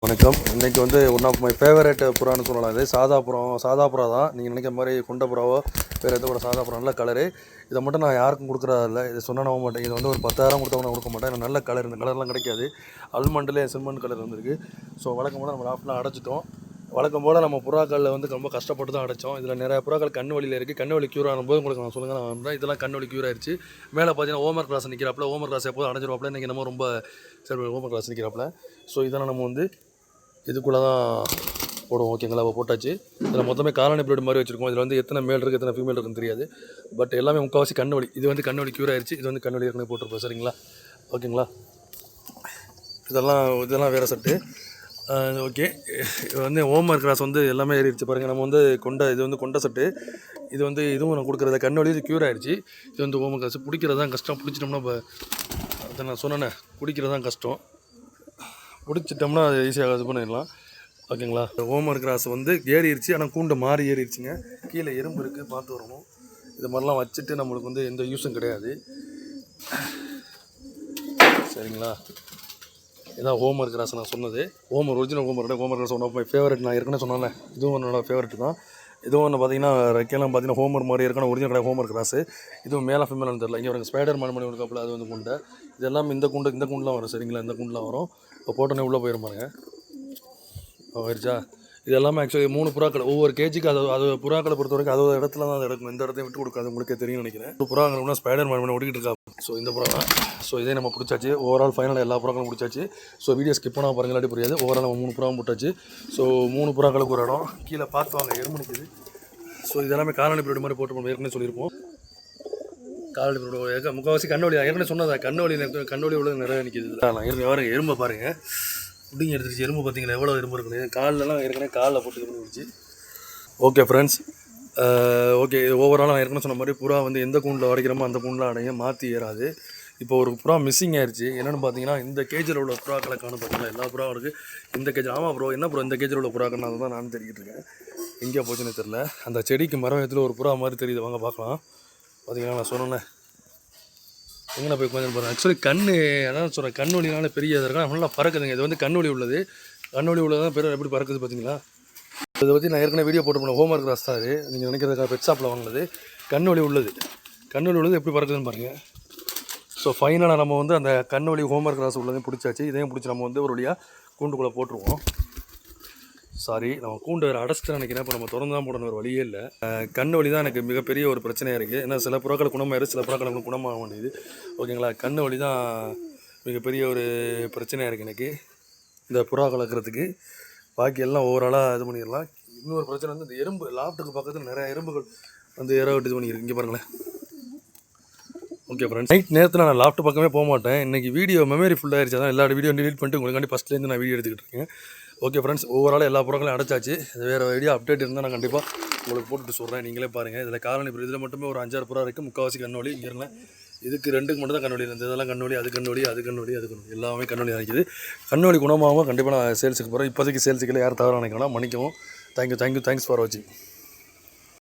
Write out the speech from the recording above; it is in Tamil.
வணக்கம். இன்றைக்கி வந்து ஒன் ஆஃப் மை ஃபேவரட் புறான்னு சொல்லலாம். இது சாதா புறா தான். நீங்கள் நினைக்கிற மாதிரி கொண்ட புறாவோ வேறு எந்த ஒரு சாதா புறா நல்ல கலரு. இதை மட்டும் நான் யாருக்கும் கொடுக்குறதில்ல. இதை சொன்னால் நம்ப மாட்டேன். இது வந்து ஒரு 10,000 கொடுத்தவங்க கொடுக்க மாட்டேன். எனக்கு நல்ல கலர், இந்த கலர்லாம் கிடைக்காது. அல்மண்டில் சில்மன் கலர் வந்துருக்கு. ஸோ வழக்கம் போல் நம்ம லாஃப்ட்லாம் அடைச்சிட்டோம். வழக்கம் போல் நம்ம புறாக்களில் வந்து ரொம்ப கஷ்டப்பட்டு தான் அடைச்சோம். இதில் நிறைய புறாக்கள் கண்ணு வலியில் இருக்குது. கண்ணு வலி க்யூர் ஆகும்போது உங்களுக்கு நான் சொல்லுங்கள், நான் வந்தேன். இதெல்லாம் கண்ணு வலி க்யூர் ஆயிடுச்சு. மேலே பார்த்தீங்கன்னா ஹோமர் கிளாஸ் நிற்கிறாப்புல. ஹோமர் கிளாஸ் எப்போது அடைஞ்சிருவாப்புல. இன்றைக்கி நம்ம ரொம்ப சரி ஹோமர் கிளாஸ் நிற்கிறாப்புல. ஸோ இதெல்லாம் நம்ம வந்து இதுக்குள்ளே தான் போடுவோம். ஓகேங்களா? போட்டாச்சு. இதில் மொத்தமே காலனி ப்ரீட் மாதிரி வச்சுருக்கோம். இதில் வந்து எத்தனை மேல் இருக்குது எத்தனை ஃபீமேல் இருக்குன்னு தெரியாது. பட் எல்லாமே முக்கால்வாசி கண்ணு வலி. இது வந்து கண்ணு வலி க்யூர் ஆயிடுச்சு. இது வந்து கண்ணு வலி ஏற்கனவே போட்டிருப்போம். சரிங்களா? ஓகேங்களா? இதெல்லாம் வேறு செட்டு. ஓகே. இது வந்து ஹோமர் கிராஸ் வந்து எல்லாமே ஏறிடுச்சு பாருங்கள். நம்ம வந்து இது வந்து கொண்ட செட்டு. இது வந்து இதுவும் நான் கொடுக்குறத கண்ணு வலி இது க்யூர் ஆயிடுச்சு. இது வந்து ஹோமர் கிராஸ். பிடிக்கிறது தான் கஷ்டம். பிடிச்சிட்டோம்னா இப்போ அதை நான் சொன்னேன்னே, பிடிக்கிறது தான் கஷ்டம். பிடிச்சிட்டோம்னா அது ஈஸியாக இது பண்ணிடலாம். ஓகேங்களா? ஹோமர் கிராஸ் வந்து ஏறிடுச்சு. ஆனால் கூண்டு மாறி ஏறிடுச்சுங்க. கீழே எறும்பு இருக்குது, பார்த்து வரணும். இது மாதிரிலாம் வச்சுட்டு நம்மளுக்கு வந்து எந்த யூஸும் கிடையாது. சரிங்களா? இதான் ஹோமர் கிராஸ் நான் சொன்னது. ஒரிஜினல் ஹோமர் கிராஸ் ஒன் ஆஃப் மை ஃபேவரட். நான் ஏற்கனவே சொன்னேன்ல, இதுவும் என்னோடய ஃபேவரட் தான். இதுவும் ஒன்று பார்த்தீங்கன்னா ரெக்கையெல்லாம் பார்த்தீங்கன்னா ஹோமர் மாதிரி இருக்கணும். ஒரிஜினல் கிடையாது ஹோமர் கிராஸு. இதுவும் மேலே ஃபீமேல்னு தெரியல. இங்கே ஒரு ஸ்பைடர் மேன் பண்ணி கொடுக்காப்புல, அது வந்து குண்டை. இதெல்லாம் இந்த குண்டுலாம் வரும். சரிங்களா? இந்த குண்டுலாம் வரும். இப்போ போட்டோன்னே உள்ளே போயிடும் பாருங்க. ஆயிடுச்சா? இது எல்லாமே ஆக்சுவலி 3 புறாக்கள். ஒவ்வொரு கேஜிக்கு அது புறாக்களை பொறுத்த வரைக்கும் அதோட இடத்துல தான் அது எடுக்கும். இந்த இடத்தையும் விட்டு கொடுக்காது. உங்களுக்கே தெரியும்னு நினைக்கிறேன். ஒரு புறாங்கன்னா ஸ்பைடர் மேன் பண்ணி ஓடிக்கிட்டு இருக்கா. ஸோ இந்த புறா தான். ஸோ இதே நம்ம பிடிச்சாச்சு. ஓவரால் ஃபைனலாக எல்லா புறாக்களும் பிடிச்சாச்சு. ஸோ வீடியோ ஸ்கிப் பண்ணால் பாருங்கள், இல்லாட்டி புரியாது. ஓவரால் நம்ம 3 புறாவும் போட்டாச்சு. ஸோ 3 புறாக்களுக்கு ஒரு இடம். கீழே பார்த்து வாங்க, எறும்பு நிற்குது. ஸோ இதெல்லாமே காலனி ப்ரீட் மாதிரி போட்டு ஏற்கனவே சொல்லியிருப்போம். காலனி ப்ரீட் முக்கால்வாசி கண்ணு ஏற்கனவே சொன்னதா கண்ணு வலி உள்ளது நிறைய நிற்கிது. நான் ஏற்கனவே எறும்பை பாருங்கள், புட்டிங்க எடுத்துருச்சு. எறும்பு பார்த்தீங்களா எவ்வளோ எறும்பு இருக்குது. காலிலலாம் ஏற்கனவே காலில் போட்டு பண்ணிடுச்சு. Okay friends. ஓகே. ஓவரால் நான் ஏற்கனவே சொன்ன மாதிரி புறா வந்து எந்த கூண்டில் வரைக்கிறோமோ அந்த கூண்டில் அடைய மாற்றி ஏறாது. இப்போ ஒரு புறா மிஸ்ஸிங் ஆயிடுச்சு. என்னென்னு பார்த்தீங்கன்னா, இந்த கேஜில் உள்ள புறாக்களை காணும். பார்த்தீங்களா? எல்லா புறாவும் இருக்குது இந்த கேஜில். ஆமாம் ப்ரோ, என்ன ப்ரோ இந்த கேஜில் உள்ள புறாக்கள் அதை தான் நானும் தெரிஞ்சுட்டு இருக்கேன். எங்கேயா போச்சுன்னு தெரில. அந்த செடிக்கு மரம் இடத்துல ஒரு புறா மாதிரி தெரியுது. வாங்க பார்க்கலாம். பார்த்தீங்கன்னா நான் சொன்னேன் எங்கே போய் கொஞ்சம் பாருங்கள். ஆக்சுவலி அதான் சொல்கிறேன், கண் வலினால பெரிய இதாக இருக்கா நல்லா பறக்குதுங்க. இது வந்து கண் வலி உள்ளது. கண் வலி உள்ளது தான் பெரிய எப்படி பறக்குது பார்த்தீங்களா? இதை பற்றி நான் ஏற்கனவே வீடியோ போட்டு போனேன். ஹோமர் கிராஸ் தான் அது. நீங்கள் நினைக்கிறதுக்காக பெட் ஷாப்பில் வாங்கினது. கண் வலி உள்ளது எப்படி பறக்குதுன்னு பாருங்கள். ஸோ ஃபைனலாக நம்ம வந்து அந்த கண் வலி ஹோமர் கிராஸ் உள்ளதையும் பிடிச்சாச்சு. இதையும் பிடிச்சி நம்ம வந்து ஒரு வழியாக கூண்டுக்குள்ளே போட்டுருவோம். சாரி, நம்ம கூண்டு வேறு அடைச்சிட்டு நினைக்கிறேன். இப்போ நம்ம திறந்து தான் போடணும், ஒரு வழியே இல்லை. கண் வலி தான் எனக்கு மிகப்பெரிய ஒரு பிரச்சனையாக இருக்குது. ஏன்னா சில புறாக்கள் குணமாயிரு, சில புறாக்கள் குணமாக வேண்டியது. ஓகேங்களா? கண் வலி தான் மிகப்பெரிய ஒரு பிரச்சனையாக இருக்குது எனக்கு இந்த புறா கலக்கிறதுக்கு. பாக்கி எல்லாம் ஓவராலாக இது பண்ணிடலாம். இன்னொரு பிரச்சனை வந்து இந்த எறும்பு. லாஃப்ட்டுக்கு பக்கத்தில் நிறையா எறும்புகள் வந்து விட்டு இது பண்ணியிருக்கு. இங்கே பாருங்களேன். ஓகே ஃப்ரெண்ட்ஸ், நைட் நேரத்தில் நான் லாஃப்ட் பக்கமே போக மாட்டேன். இன்றைக்கி வீடியோ மெமரி ஃபுல்லாகிடுச்சு. அதான் எல்லா வீடியோ டிலீட் பண்ணிட்டு உங்களுக்காண்டி ஃபஸ்ட்லேருந்து நான் வீடியோ எடுத்துக்கிட்டு இருக்கேன். ஓகே ஃப்ரெண்ட்ஸ், ஓவரால் எல்லா புறாக்களையும் அடைச்சாச்சு. வேறு வீடியோ அப்டேட் இருந்தால் நான் கண்டிப்பாக உங்களுக்கு போட்டுட்டு சொல்கிறேன். நீங்களே பாருங்கள். இதில் காலனி இதில் மட்டுமே ஒரு 5-6 புறா இருக்குது. முக்கால்வாசி கண்ணு வலி. இங்கே இருங்களேன், இதுக்கு 2க்கு மட்டும் தான் கண்ணு வலி இருந்தது. இதெல்லாம் கண்ணு வலி, அது கண்ணு வலி, அது கண்ணு வலி, அது கண்ணு வலி, எல்லாமே கண்ணு வலி நினைக்கிது. கண்ணு வலி குணமாகவும் கண்டிப்பாக நான் சேல்ஸுக்கு போகிறேன். இப்போதைக்கு சேல்ஸுக்கு யார் தவறாக நினைக்கலாம், மன்னிக்கவும். தேங்க்ஸ் ஃபார் வாட்சிங்.